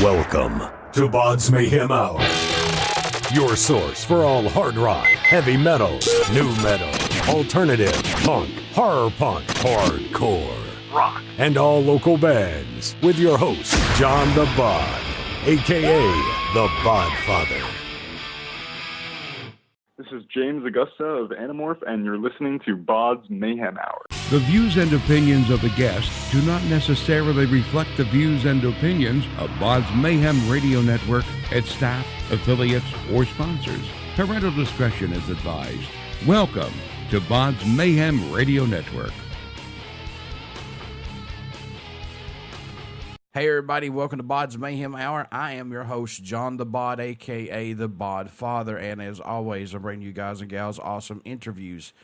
Welcome to BODS Mayhem Hour, your source for all hard rock, heavy metal, new metal, alternative, punk, horror punk, hardcore, rock, and all local bands, with your host, John the Bod, a.k.a. the Bodfather. This is James Agusta of Anamorph, and you're listening to BODS Mayhem Hour. The views and opinions of the guests do not necessarily reflect the views and opinions of BODS Mayhem Radio Network, its staff, affiliates, or sponsors. Parental discretion is advised. Welcome to BODS Mayhem Radio Network. Hey everybody, welcome to BODS Mayhem Hour. I am your host, John the Bod, a.k.a. the Bodfather, and as always, I bring you guys and gals awesome interviews.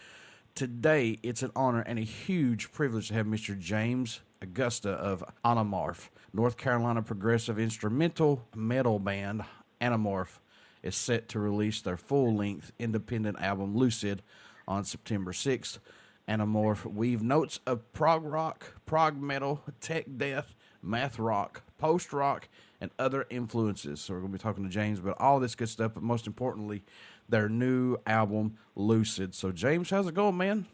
Today, it's an honor and a huge privilege to have Mr. James Agusta of Anamorph, North Carolina progressive instrumental metal band. Anamorph is set to release their full-length independent album, Lucid, on September 6th. Anamorph weave notes of prog rock, prog metal, tech death, math rock, post-rock, and other influences. So we're going to be talking to James about all this good stuff, but most importantly, their new album, Lucid. So, James, how's it going, man?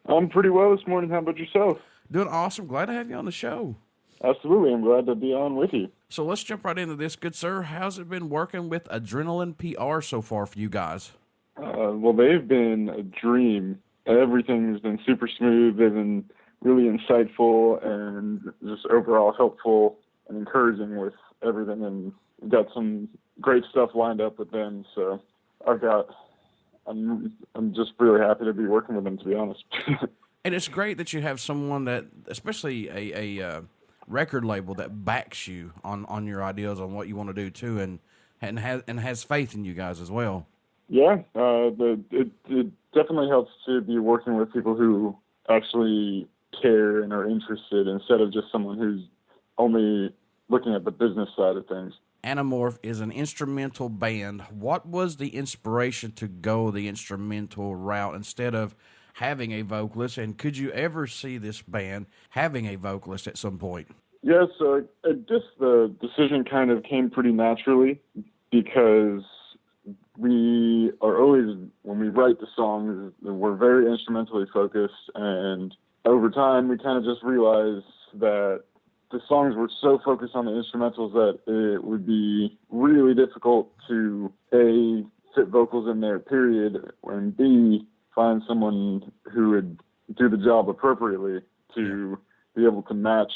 I'm pretty well this morning. How about yourself? Doing awesome. Glad to have you on the show. Absolutely. I'm glad to be on with you. So let's jump right into this, good sir. How's it been working with Adrenaline PR so far for you guys? Well, they've been a dream. Everything's been super smooth. They've been really insightful and just overall helpful and encouraging with everything. And we've got some great stuff lined up with them. So I'm just really happy to be working with them, to be honest. And it's great that you have someone that, especially a record label that backs you on your ideas on what you want to do too, and has faith in you guys as well. Yeah, it definitely helps to be working with people who actually care and are interested instead of just someone who's only looking at the business side of things. Anamorph is an instrumental band. What was the inspiration to go the instrumental route instead of having a vocalist? And could you ever see this band having a vocalist at some point? Yeah, so I guess the decision kind of came pretty naturally because we are always, when we write the songs, we're very instrumentally focused. And over time, we kind of just realized that the songs were so focused on the instrumentals that it would be really difficult to, A, fit vocals in there, period, and B, find someone who would do the job appropriately to be able to match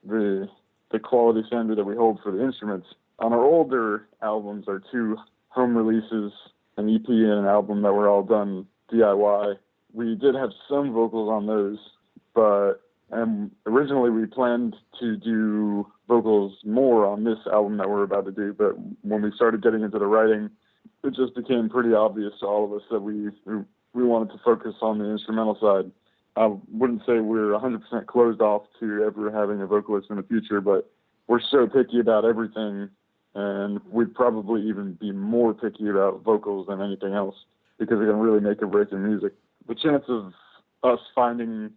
the quality standard that we hold for the instruments. On our older albums, our two home releases, an EP and an album that were all done DIY, we did have some vocals on those, but originally we planned to do vocals more on this album that we're about to do, but when we started getting into the writing, it just became pretty obvious to all of us that we wanted to focus on the instrumental side. I wouldn't say we're 100% closed off to ever having a vocalist in the future, but we're so picky about everything, and we'd probably even be more picky about vocals than anything else because it can really make or break your music. The chance of us finding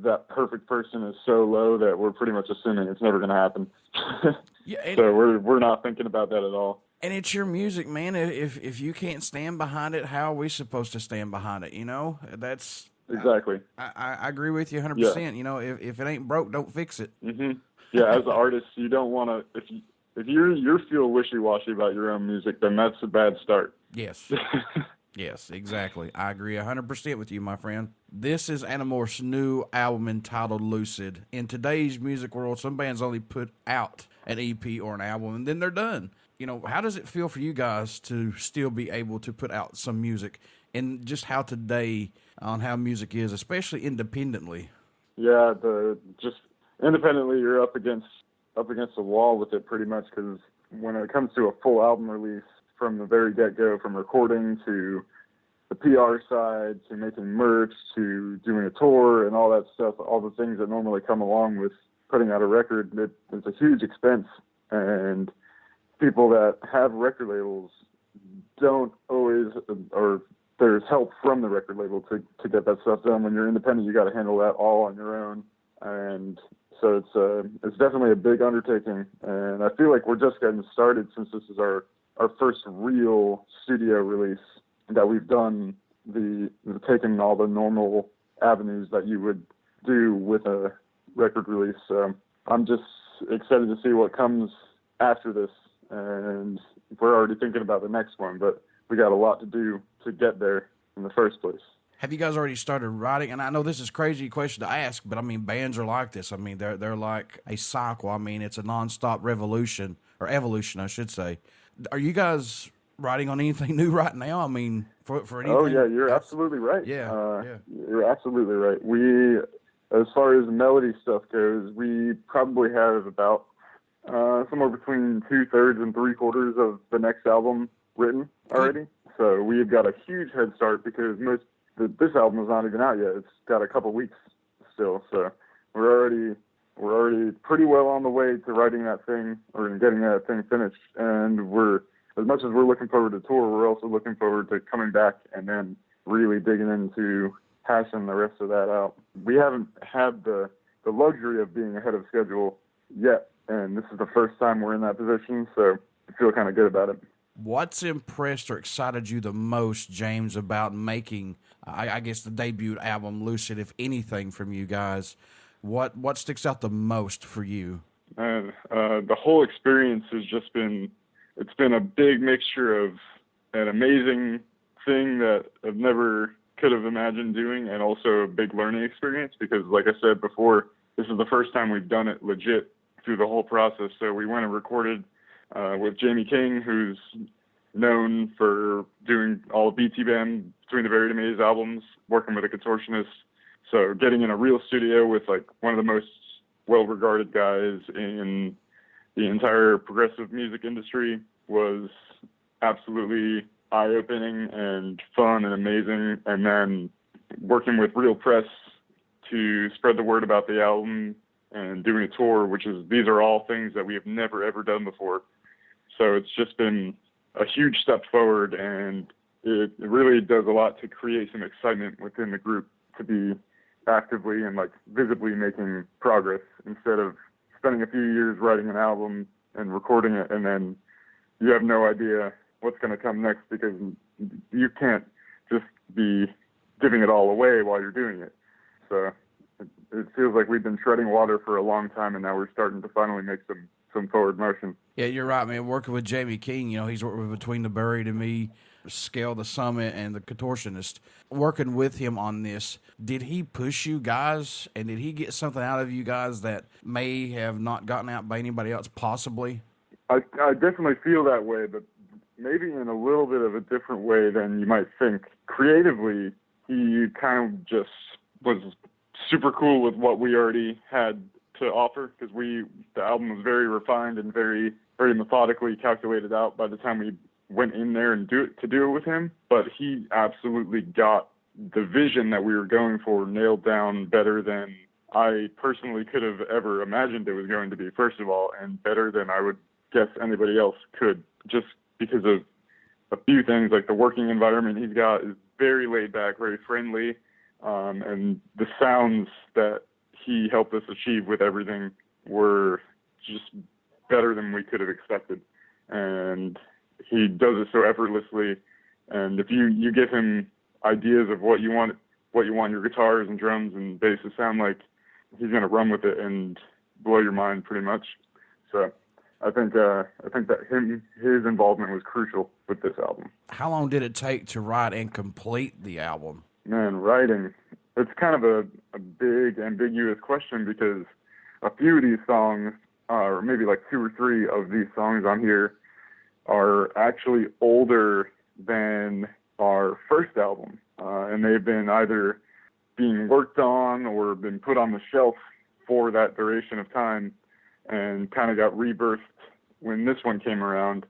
that perfect person is so low that we're pretty much assuming it's never going to happen. So we're not thinking about that at all. And it's your music, man. If you can't stand behind it, how are we supposed to stand behind it? You know, that's exactly. I agree with you 100%. Yeah. You know, if it ain't broke, don't fix it. Mm-hmm. Yeah, as an artist, you don't want to. If you feel wishy-washy about your own music, then that's a bad start. Yes. Yes, exactly. I agree 100% with you, my friend. This is Anamorph's new album entitled Lucid. In today's music world, some bands only put out an EP or an album, and then they're done. You know, how does it feel for you guys to still be able to put out some music, and just how today on how music is, especially independently? Yeah, just independently, you're up against the wall with it pretty much, because when it comes to a full album release, from the very get-go, from recording to the PR side to making merch to doing a tour and all that stuff, all the things that normally come along with putting out a record, it's a huge expense. And people that have record labels don't always, or there's help from the record label to get that stuff done. When you're independent, you got to handle that all on your own. And So it's definitely a big undertaking, and I feel like we're just getting started since this is our first real studio release that we've done taken all the normal avenues that you would do with a record release. So I'm just excited to see what comes after this, and we're already thinking about the next one, but we got a lot to do to get there in the first place. Have you guys already started writing? And I know this is a crazy question to ask, but I mean, bands are like this. I mean, they're like a cycle. I mean, it's a nonstop revolution, or evolution, I should say. Are you guys writing on anything new right now? I mean, for anything? Oh yeah, you're absolutely right. Yeah, You're absolutely right. We, as far as melody stuff goes, we probably have about somewhere between 2/3 and 3/4 of the next album written already. So we've got a huge head start because this album is not even out yet. It's got a couple weeks still. So we're already pretty well on the way to writing that thing or getting that thing finished. And as much as we're looking forward to tour, we're also looking forward to coming back and then really digging into hashing the rest of that out. We haven't had the luxury of being ahead of schedule yet, and this is the first time we're in that position, so I feel kind of good about it. What's impressed or excited you the most, James, about making, I guess, the debut album, Lucid, if anything, from you guys? What sticks out the most for you? The whole experience has just it's been a big mixture of an amazing thing that I've never could have imagined doing, and also a big learning experience because, like I said before, this is the first time we've done it legit through the whole process. So we went and recorded with Jamie King, who's known for doing all of BT Band between the Buried and Maze albums, working with a contortionist. So getting in a real studio with like one of the most well-regarded guys in the entire progressive music industry was absolutely eye-opening and fun and amazing. And then working with real press to spread the word about the album and doing a tour, these are all things that we have never, ever done before. So it's just been a huge step forward, and it really does a lot to create some excitement within the group to be actively and like visibly making progress instead of spending a few years writing an album and recording it and then you have no idea what's going to come next because you can't just be giving it all away while you're doing it. So it feels like we've been treading water for a long time, and now we're starting to finally make some forward motion. Yeah, you're right, man. Working with Jamie King, he's worked with Between the Buried and Me, Scale the Summit, and The Contortionist. Working with him on this, did he push you guys, and did he get something out of you guys that may have not gotten out by anybody else, possibly? I definitely feel that way, but maybe in a little bit of a different way than you might think. Creatively, he kind of just was super cool with what we already had to offer because the album was very refined and very, very methodically calculated out by the time we went in there and do it with him. But he absolutely got the vision that we were going for nailed down better than I personally could have ever imagined it was going to be, first of all, and better than I would guess anybody else could, just because of a few things. Like the working environment he's got is very laid back, very friendly, and the sounds that he helped us achieve with everything were just better than we could have expected. And he does it so effortlessly. And if you give him ideas of what you want your guitars and drums and bass to sound like, he's going to run with it and blow your mind pretty much. So I think that his involvement was crucial with this album. How long did it take to write and complete the album? Man, writing, it's kind of a big, ambiguous question because a few of these songs, or maybe like 2 or 3 of these songs on here, are actually older than our first album. And they've been either being worked on or been put on the shelf for that duration of time and kind of got rebirthed when this one came around.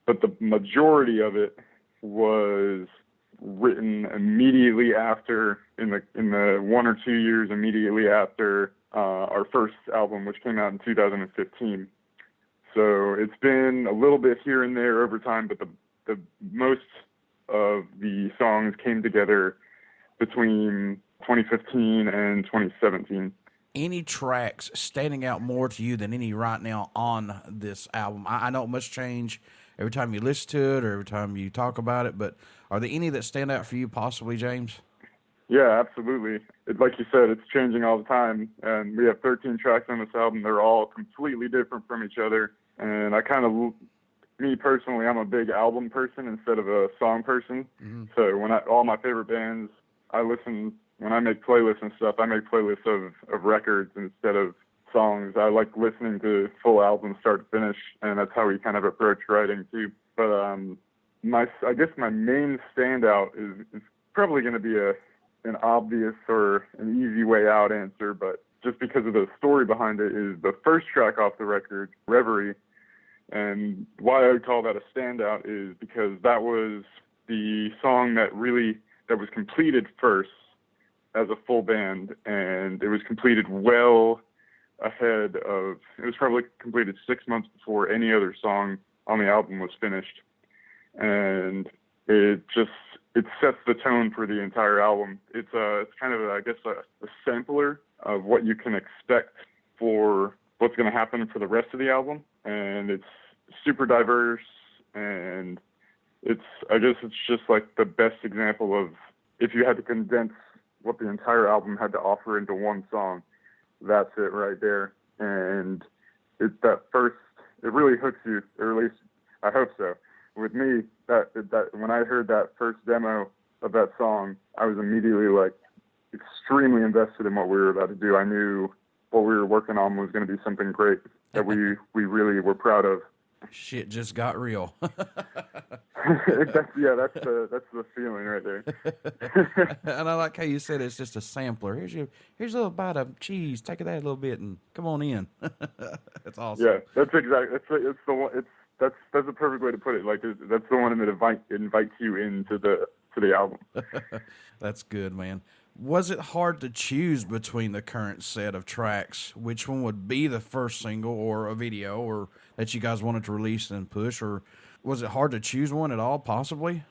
But the majority of it was written immediately after, in the 1 or 2 years immediately after our first album, which came out in 2015. So it's been a little bit here and there over time, but the most of the songs came together between 2015 and 2017. any tracks standing out more to you than any right now on this album? I know it must change every time you listen to it or every time you talk about it, but are there any that stand out for you possibly, James? Yeah, absolutely. Like you said, it's changing all the time, and we have 13 tracks on this album. They're all completely different from each other, and me personally, I'm a big album person instead of a song person. Mm-hmm. So all my favorite bands, when I make playlists and stuff, I make playlists of records instead of songs. I like listening to full albums start to finish, and that's how we kind of approach writing too. But I guess my main standout is probably going to be an obvious or an easy way out answer, but just because of the story behind it, is the first track off the record, Reverie. And why I would call that a standout is because that was the song that was completed first as a full band, and it was completed well ahead of, it was probably completed 6 months before any other song on the album was finished. And it sets the tone for the entire album. It's kind of, I guess, a sampler of what you can expect for what's going to happen for the rest of the album. And it's super diverse, and I guess it's just like the best example of, if you had to condense what the entire album had to offer into one song, that's it right there. And it really hooks you, or at least I hope so. With me, that when I heard that first demo of that song, I was immediately like extremely invested in what we were about to do. I knew what we were working on was going to be something great that we really were proud of. Shit just got real. That's the feeling right there. And I like how you said it's just a sampler. Here's a little bite of cheese. Take that a little bit and come on in. That's awesome. Yeah, that's exactly. That's the perfect way to put it. Like, that's the one that invites you into the album. That's good, man. Was it hard to choose between the current set of tracks, which one would be the first single or a video or that you guys wanted to release and push, or was it hard to choose one at all, possibly?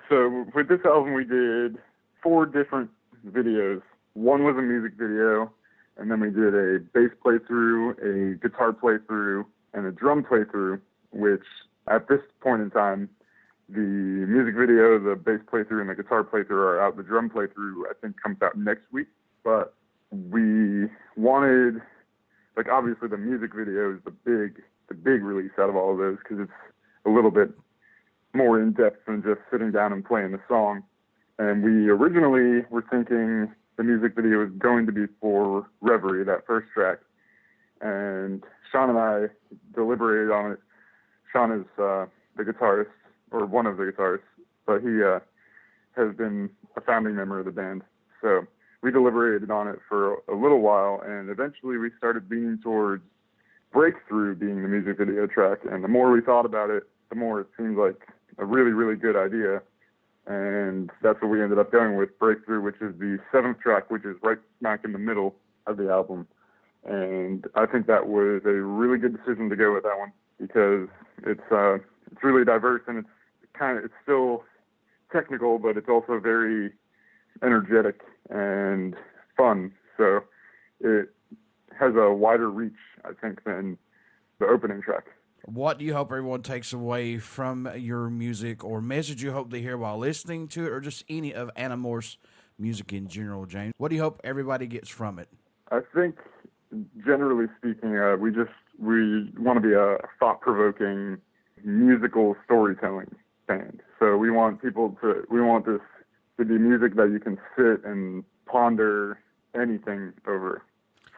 So with this album, we did 4 different videos. One was a music video, and then we did a bass playthrough, a guitar playthrough, and a drum playthrough, which at this point in time, the music video, the bass playthrough, and the guitar playthrough are out. The drum playthrough, I think, comes out next week. But we wanted, like, obviously the music video is the big release out of all of those, because it's a little bit more in-depth than just sitting down and playing the song. And we originally were thinking the music video was going to be for Reverie, that first track. And Sean and I deliberated on it. Sean is the guitarist, or one of the guitarists, but he has been a founding member of the band. So we deliberated on it for a little while, and eventually we started leaning towards Breakthrough being the music video track. And the more we thought about it, the more it seemed like a really, really good idea. And that's what we ended up going with, Breakthrough, which is the 7th track, which is right smack in the middle of the album. And I think that was a really good decision to go with that one, because it's really diverse, and it's still technical, but it's also very energetic and fun. So it has a wider reach, I think, than the opening track. What do you hope everyone takes away from your music, or message you hope they hear while listening to it, or just any of Anamorph's music in general, James? What do you hope everybody gets from it? I think, generally speaking, we want to be a thought-provoking musical storytelling band. So we want this to be music that you can sit and ponder anything over.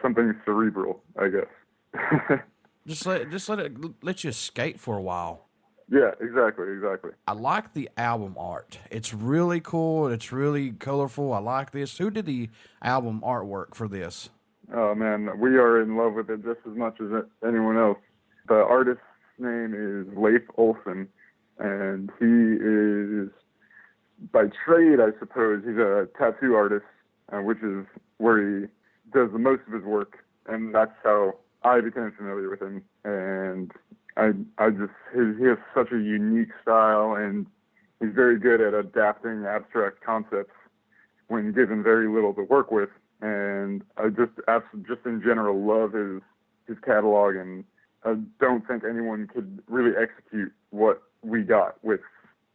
Something cerebral, I guess. Just let you escape for a while. Yeah, exactly. I like the album art. It's really cool. It's really colorful. I like this. Who did the album artwork for this? Oh man, we are in love with it just as much as anyone else. The artist's name is Leif Olsen, and he is, by trade, I suppose, he's a tattoo artist, which is where he does the most of his work, and that's how I became familiar with him. And he has such a unique style, and he's very good at adapting abstract concepts when given very little to work with. and I just in general love his catalog, and I don't think anyone could really execute what we got with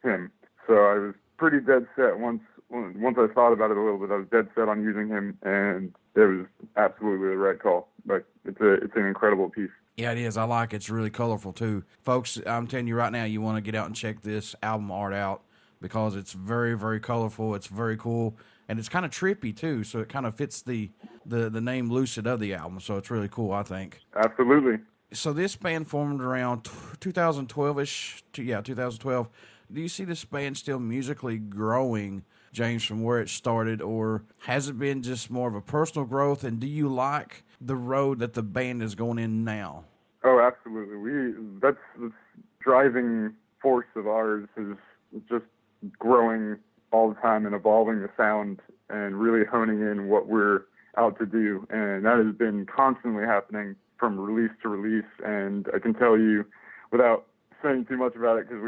him. So I was pretty dead set once I thought about it a little bit. I was dead set on using him, and it was absolutely the right call. Like it's an incredible piece. Yeah, it is. I like it. It's really colorful too, folks. I'm telling you right now, you want to get out and check this album art out because it's very, very colorful. It's very cool, and it's kind of trippy too. So it kind of fits the name Lucid of the album. So it's really cool, I think. Absolutely. So this band formed around 2012-ish. 2012. Do you see this band still musically growing, James, from where it started, or has it been just more of a personal growth? And do you like the road that the band is going in now? Oh, absolutely. That's the driving force of ours is just growing all the time and evolving the sound and really honing in what we're out to do. And that has been constantly happening from release to release. And I can tell you, without saying too much about it, because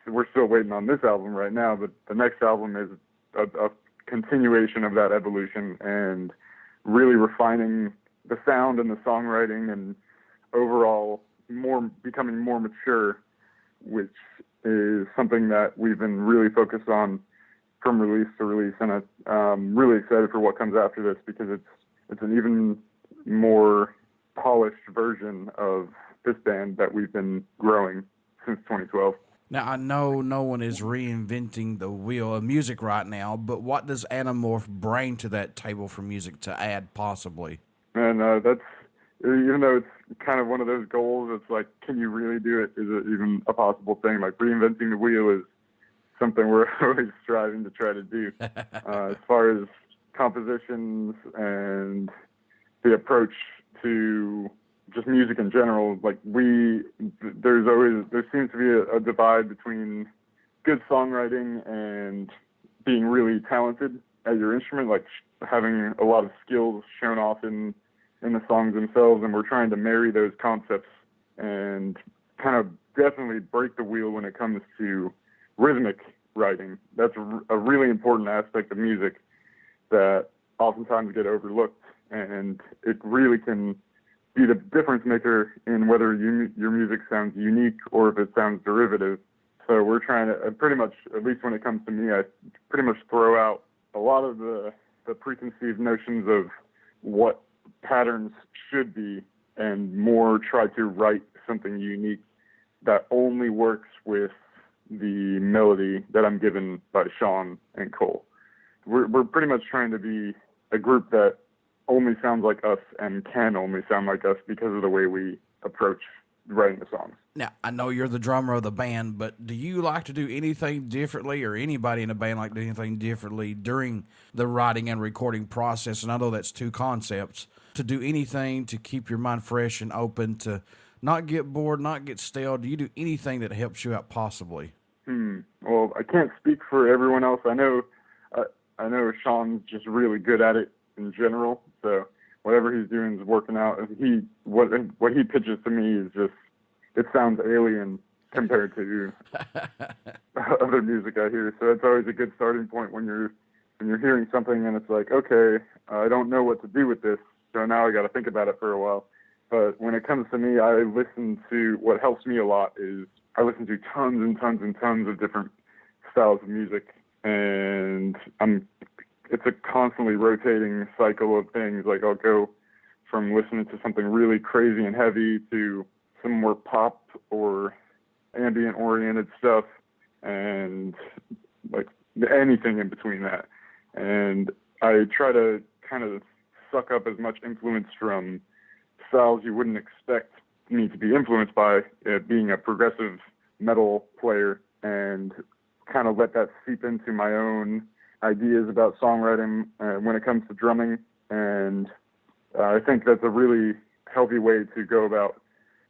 we're still waiting on this album right now, but the next album is a continuation of that evolution and really refining the sound and the songwriting and overall becoming more mature, which is something that we've been really focused on from release to release. And I'm really excited for what comes after this because it's an even more polished version of this band that we've been growing since 2012. Now, I know no one is reinventing the wheel of music right now, but what does Anamorph bring to that table for music to add, possibly? And that's, even though it's kind of one of those goals, it's like, can you really do it? Is it even a possible thing? Like, reinventing the wheel is something we're always striving to try to do. As far as compositions and the approach to just music in general, like there seems to be a divide between good songwriting and being really talented at your instrument, like having a lot of skills shown off in the songs themselves. And we're trying to marry those concepts and kind of definitely break the wheel when it comes to rhythmic writing. That's a really important aspect of music that oftentimes get overlooked, and it really can be the difference maker in whether your music sounds unique or if it sounds derivative. So we're trying to pretty much, at least when it comes to me, I pretty much throw out a lot of the preconceived notions of what patterns should be and more try to write something unique that only works with the melody that I'm given by Sean and Cole. We're pretty much trying to be a group that only sounds like us and can only sound like us because of the way we approach writing the songs. Now, I know you're the drummer of the band, but do you like to do anything differently, or anybody in the band like to do anything differently during the writing and recording process? And I know that's two concepts. To do anything to keep your mind fresh and open, to not get bored, not get stale. Do you do anything that helps you out possibly? Well, I can't speak for everyone else. I know Sean's just really good at it in general, so whatever he's doing is working out. What he pitches to me is just, it sounds alien compared to other music I hear. So it's always a good starting point when you're hearing something and it's like, okay, I don't know what to do with this, so now I got to think about it for a while. But when it comes to me, I listen to, what helps me a lot is I listen to tons and tons and tons of different styles of music, and it's a constantly rotating cycle of things. Like I'll go from listening to something really crazy and heavy to some more pop or ambient oriented stuff, and like anything in between that. And I try to kind of suck up as much influence from styles you wouldn't expect me to be influenced by, being a progressive metal player, and kind of let that seep into my own ideas about songwriting when it comes to drumming. And I think that's a really healthy way to go about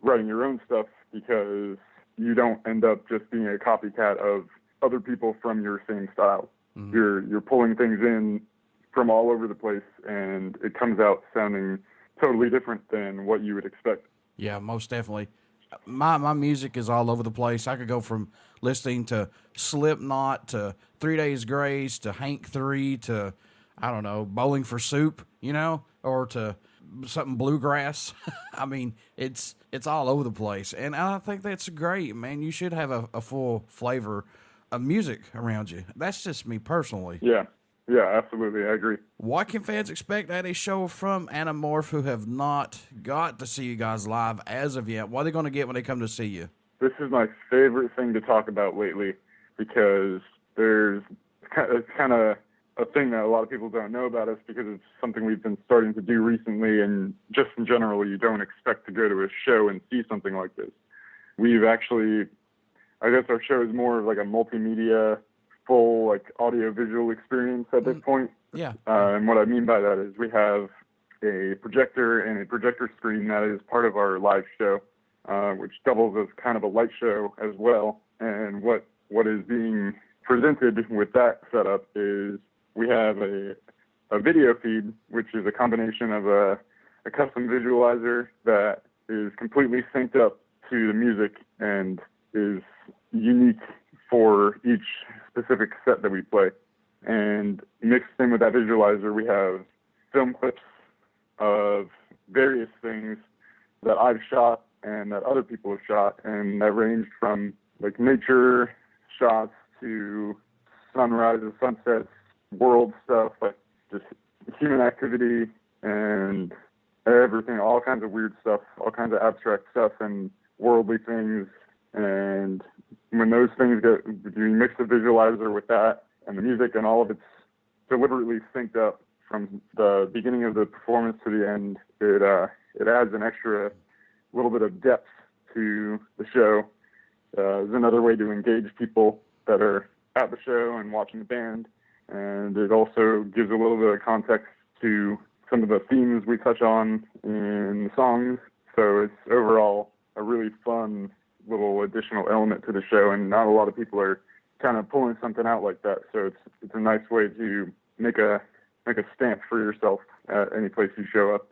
writing your own stuff, because you don't end up just being a copycat of other people from your same style. Mm-hmm. You're pulling things in from all over the place, and it comes out sounding totally different than what you would expect. Yeah, most definitely. My music is all over the place. I could go from listening to Slipknot to 3 Days Grace to Hank 3 to, I don't know, Bowling for Soup, you know, or to something bluegrass. I mean, it's all over the place. And I think that's great, man. You should have a full flavor of music around you. That's just me personally. Yeah. Yeah, absolutely. I agree. What can fans expect at a show from Anamorph who have not got to see you guys live as of yet? What are they going to get when they come to see you? This is my favorite thing to talk about lately because it's kind of a thing that a lot of people don't know about us because it's something we've been starting to do recently, and just in general, you don't expect to go to a show and see something like this. We've actually, I guess our show is more of like a multimedia, full like audio-visual experience at this point. Yeah. And what I mean by that is we have a projector and a projector screen that is part of our live show, which doubles as kind of a light show as well. And what is being presented with that setup is we have a video feed, which is a combination of a custom visualizer that is completely synced up to the music and is unique for each specific set that we play. And mixed in with that visualizer, we have film clips of various things that I've shot and that other people have shot, and that range from like nature shots to sunrises, sunsets, world stuff, like just human activity and everything, all kinds of weird stuff, all kinds of abstract stuff and worldly things. And when those things you mix the visualizer with that and the music, and all of it's deliberately synced up from the beginning of the performance to the end, it adds an extra little bit of depth to the show. It's another way to engage people that are at the show and watching the band. And it also gives a little bit of context to some of the themes we touch on in the songs. So it's overall a really fun little additional element to the show, and not a lot of people are kind of pulling something out like that. So it's a nice way to make a stamp for yourself at any place you show up.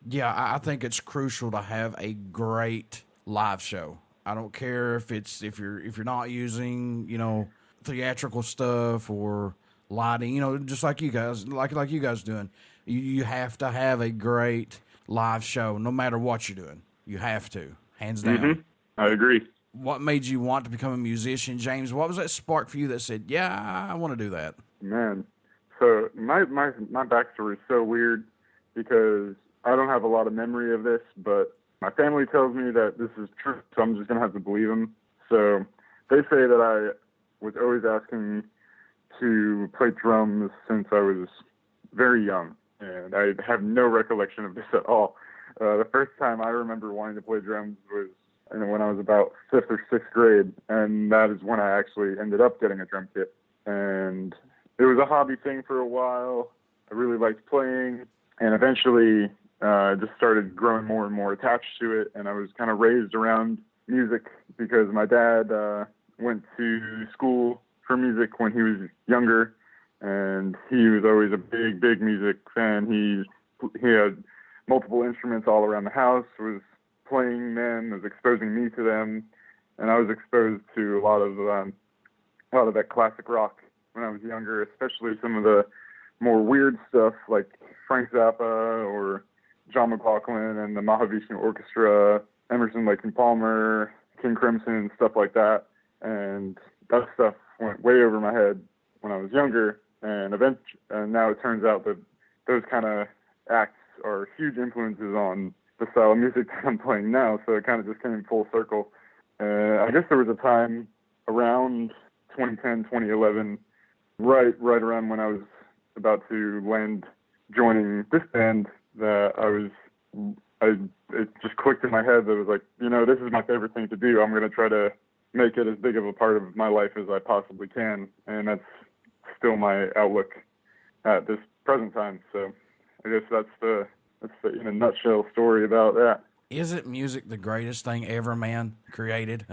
Yeah, I think it's crucial to have a great live show. I don't care if you're not using, you know, theatrical stuff or lighting, you know, just like you guys doing. You have to have a great live show no matter what you're doing. You have to, hands down. Mm-hmm. I agree. What made you want to become a musician, James? What was that spark for you that said, yeah, I want to do that? Man, so my backstory is so weird because I don't have a lot of memory of this, but my family tells me that this is true, so I'm just going to have to believe them. So they say that I was always asking to play drums since I was very young, and I have no recollection of this at all. The first time I remember wanting to play drums was when I was about 5th or 6th grade, and that is when I actually ended up getting a drum kit. And it was a hobby thing for a while. I really liked playing, and eventually just started growing more and more attached to it. And I was kind of raised around music because my dad went to school for music when he was younger, and he was always a big music fan. He had multiple instruments all around the house, was playing them, was exposing me to them, and I was exposed to a lot of that classic rock when I was younger, especially some of the more weird stuff like Frank Zappa or John McLaughlin and the Mahavishnu Orchestra, Emerson, Lake and Palmer, King Crimson, stuff like that. And that stuff went way over my head when I was younger, and now it turns out that those kind of acts are huge influences on the style of music that I'm playing now, so it kind of just came full circle. I guess there was a time around 2010, 2011, right around when I was about to land joining this band, that it just clicked in my head that it was like, you know, this is my favorite thing to do. I'm going to try to make it as big of a part of my life as I possibly can, and that's still my outlook at this present time. So I guess that's the in a nutshell story about that. Isn't music the greatest thing ever man created?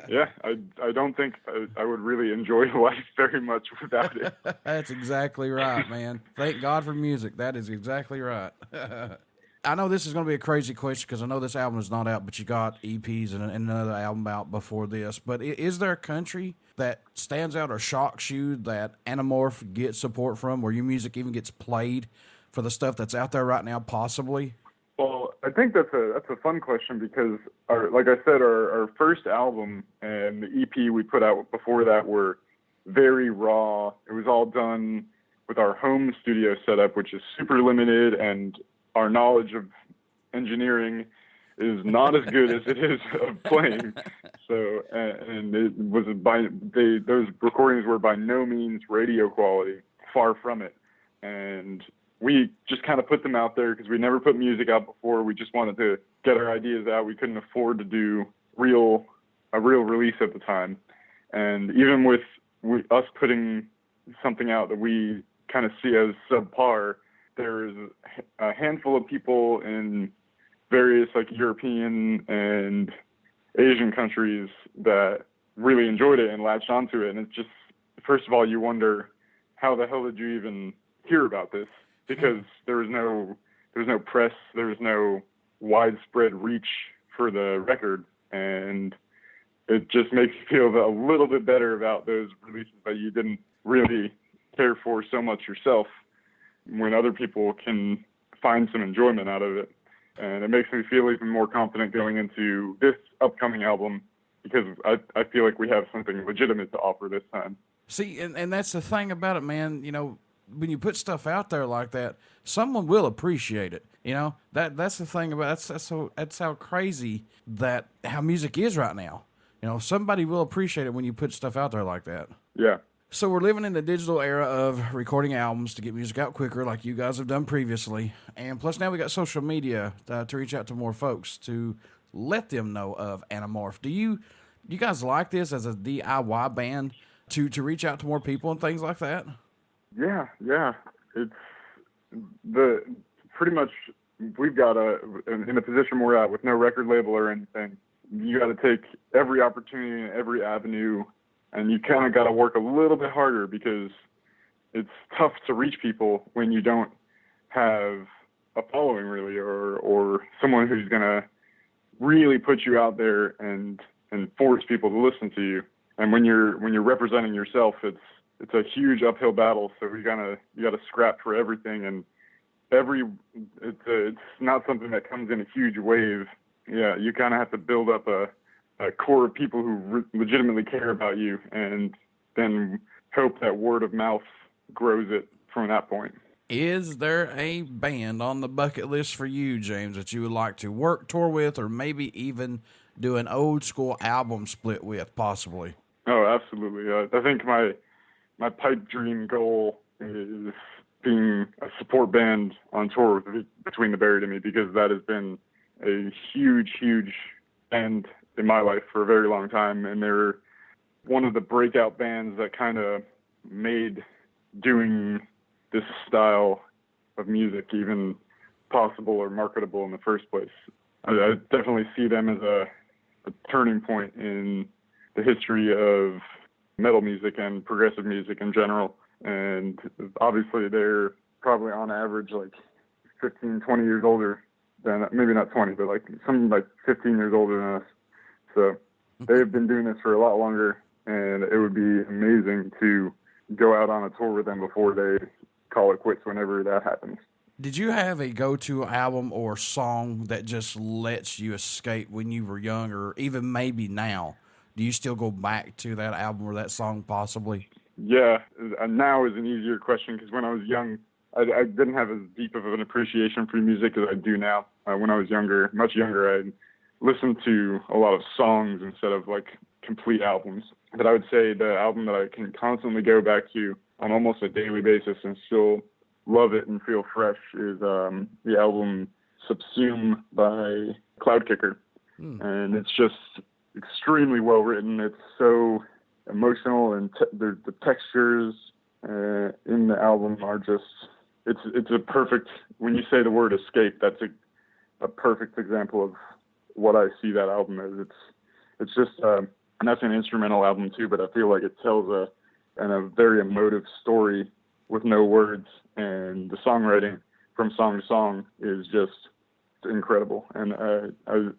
Yeah. I don't think I would really enjoy life very much without it. That's exactly right, man. Thank God for music. That is exactly right. I know this is going to be a crazy question because I know this album is not out, but you got EPs and another album out before this. But is there a country that stands out or shocks you that Anamorph gets support from, where your music even gets played for the stuff that's out there right now, possibly? Well, I think that's a fun question because, like I said, our first album and the EP we put out before that were very raw. It was all done with our home studio setup, which is super limited, and our knowledge of engineering is not as good as it is of playing. So, and it was those recordings were by no means radio quality, far from it. And we just kind of put them out there because we never put music out before. We just wanted to get our ideas out. We couldn't afford to do a real release at the time. And even with us putting something out that we kind of see as subpar, there's a handful of people in various like European and Asian countries that really enjoyed it and latched onto it. And it's just, first of all, you wonder, how the hell did you even hear about this? Because there was no press, there was no widespread reach for the record. And it just makes you feel a little bit better about those releases that you didn't really care for so much yourself, when other people can find some enjoyment out of it. And it makes me feel even more confident going into this upcoming album because I feel like we have something legitimate to offer this time. See, and that's the thing about it, man. You know, when you put stuff out there like that, someone will appreciate it. You know, that's the thing about that's how crazy how music is right now. You know, somebody will appreciate it when you put stuff out there like that. Yeah. So we're living in the digital era of recording albums to get music out quicker, like you guys have done previously. And plus now we got social media to reach out to more folks to let them know of Anamorph. Do you guys like this as a DIY band to reach out to more people and things like that? Yeah. It's pretty much we've got in a position we're at with no record label or anything. You got to take every opportunity and every avenue, and you kind of got to work a little bit harder because it's tough to reach people when you don't have a following really, or someone who's going to really put you out there and force people to listen to you. And when you're representing yourself, it's a huge uphill battle. So you got to scrap for everything, and it's not something that comes in a huge wave. Yeah, you kind of have to build up a core of people who legitimately care about you, and then hope that word of mouth grows it from that point. Is there a band on the bucket list for you, James, that you would like to tour with, or maybe even do an old school album split with, possibly? Oh, absolutely. I think my pipe dream goal is being a support band on tour between the Buried and Me, because that has been a huge band in my life for a very long time, and they're one of the breakout bands that kind of made doing this style of music even possible or marketable in the first place. I definitely see them as a turning point in the history of metal music and progressive music in general. And obviously they're probably on average like 15, 20 years older than, maybe not 20, but like something like 15 years older than us. So they've been doing this for a lot longer, and it would be amazing to go out on a tour with them before they call it quits whenever that happens. Did you have a go-to album or song that just lets you escape when you were young, or even maybe now? Do you still go back to that album or that song possibly? Yeah, now is an easier question because when I was young, I didn't have as deep of an appreciation for music as I do now. When I was younger, much younger, I listened to a lot of songs instead of like complete albums. But I would say the album that I can constantly go back to on almost a daily basis and still love it and feel fresh is the album Subsume by Cloudkicker. And it's just extremely well written. It's so emotional, and the textures in the album are just, it's a perfect, when you say the word escape, that's a perfect example of what I see that album as. It's just, and that's an instrumental album too, but I feel like it tells a very emotive story with no words, and the songwriting from song to song is just incredible, and I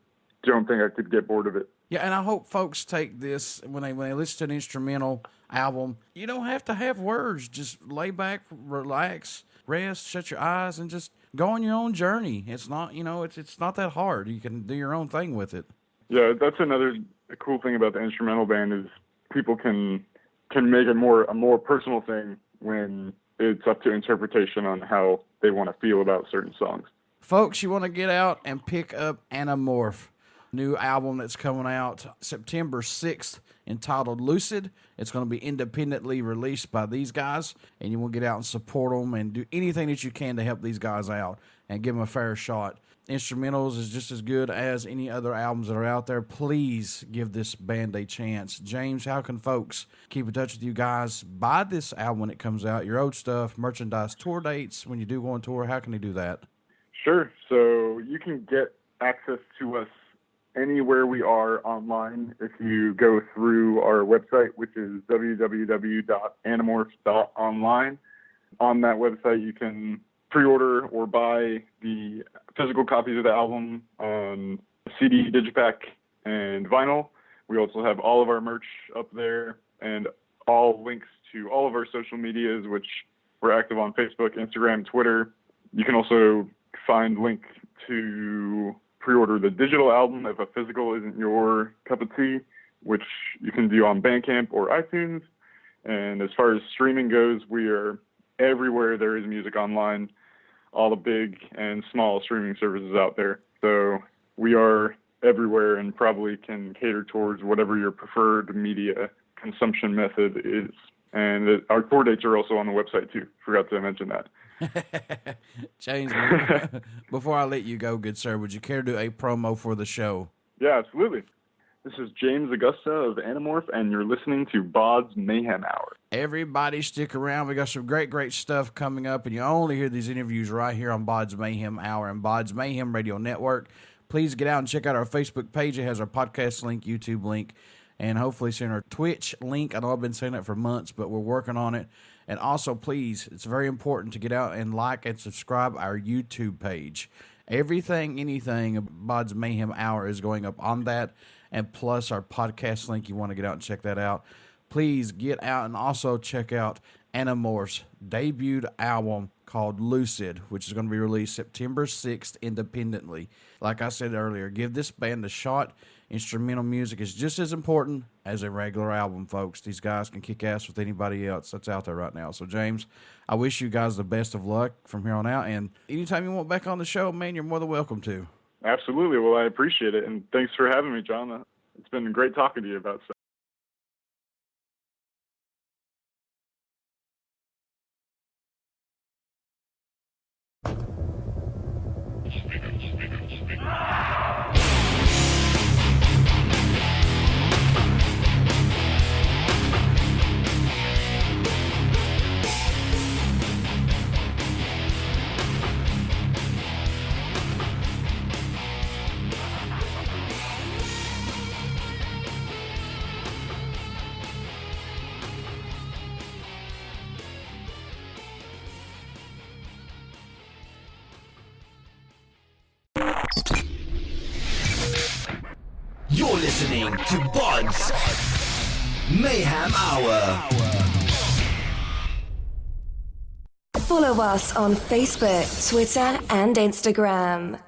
don't think I could get bored of it. Yeah, and I hope folks take this when they listen to an instrumental album. You don't have to have words. Just lay back, relax, rest, shut your eyes, and just go on your own journey. It's not, it's not that hard. You can do your own thing with it. Yeah, that's another cool thing about the instrumental band is people can make it a more personal thing when it's up to interpretation on how they want to feel about certain songs. Folks, you want to get out and pick up Anamorph, new album that's coming out September 6th, entitled Lucid. It's going to be independently released by these guys, and you want to get out and support them and do anything that you can to help these guys out and give them a fair shot. Instrumentals is just as good as any other albums that are out there. Please give this band a chance. James, how can folks keep in touch with you guys? Buy this album when it comes out, your old stuff, merchandise, tour dates, when you do go on tour. How can they do that? Sure. So you can get access to us anywhere we are online if you go through our website, which is www.anamorph.online. On that website, you can pre-order or buy the physical copies of the album on CD, digipack, and vinyl. We also have all of our merch up there and all links to all of our social medias, which we're active on Facebook, Instagram, Twitter. You can also find link to pre-order the digital album if a physical isn't your cup of tea, which you can do on Bandcamp or iTunes. And as far as streaming goes, we are everywhere there is music online, all the big and small streaming services out there. So we are everywhere and probably can cater towards whatever your preferred media consumption method is. And our tour dates are also on the website too. Forgot to mention that. James, before I let you go, good sir, would you care to do a promo for the show? Yeah, absolutely. This is James Agusta of Anamorph, and you're listening to BODS Mayhem Hour. Everybody stick around. We got some great stuff coming up, and you only hear these interviews right here on BODS Mayhem Hour and BODS Mayhem Radio Network. Please get out and check out our Facebook page. It has our podcast link, YouTube link, and hopefully soon our Twitch link. I know I've been saying that for months, but we're working on it. And also, please, it's very important to get out and like and subscribe our YouTube page. Everything, anything, BODS Mayhem Hour is going up on that. And plus our podcast link, you want to get out and check that out. Please get out and also check out Anamorph's debuted album called Lucid, which is going to be released September 6th independently. Like I said earlier, give this band a shot. Instrumental music is just as important as a regular album, folks. These guys can kick ass with anybody else that's out there right now. So, James, I wish you guys the best of luck from here on out. And anytime you want back on the show, man, you're more than welcome to. Absolutely. Well, I appreciate it. And thanks for having me, John. It's been great talking to you about stuff. You're listening to BODS Mayhem Hour. Follow us on Facebook, Twitter, and Instagram.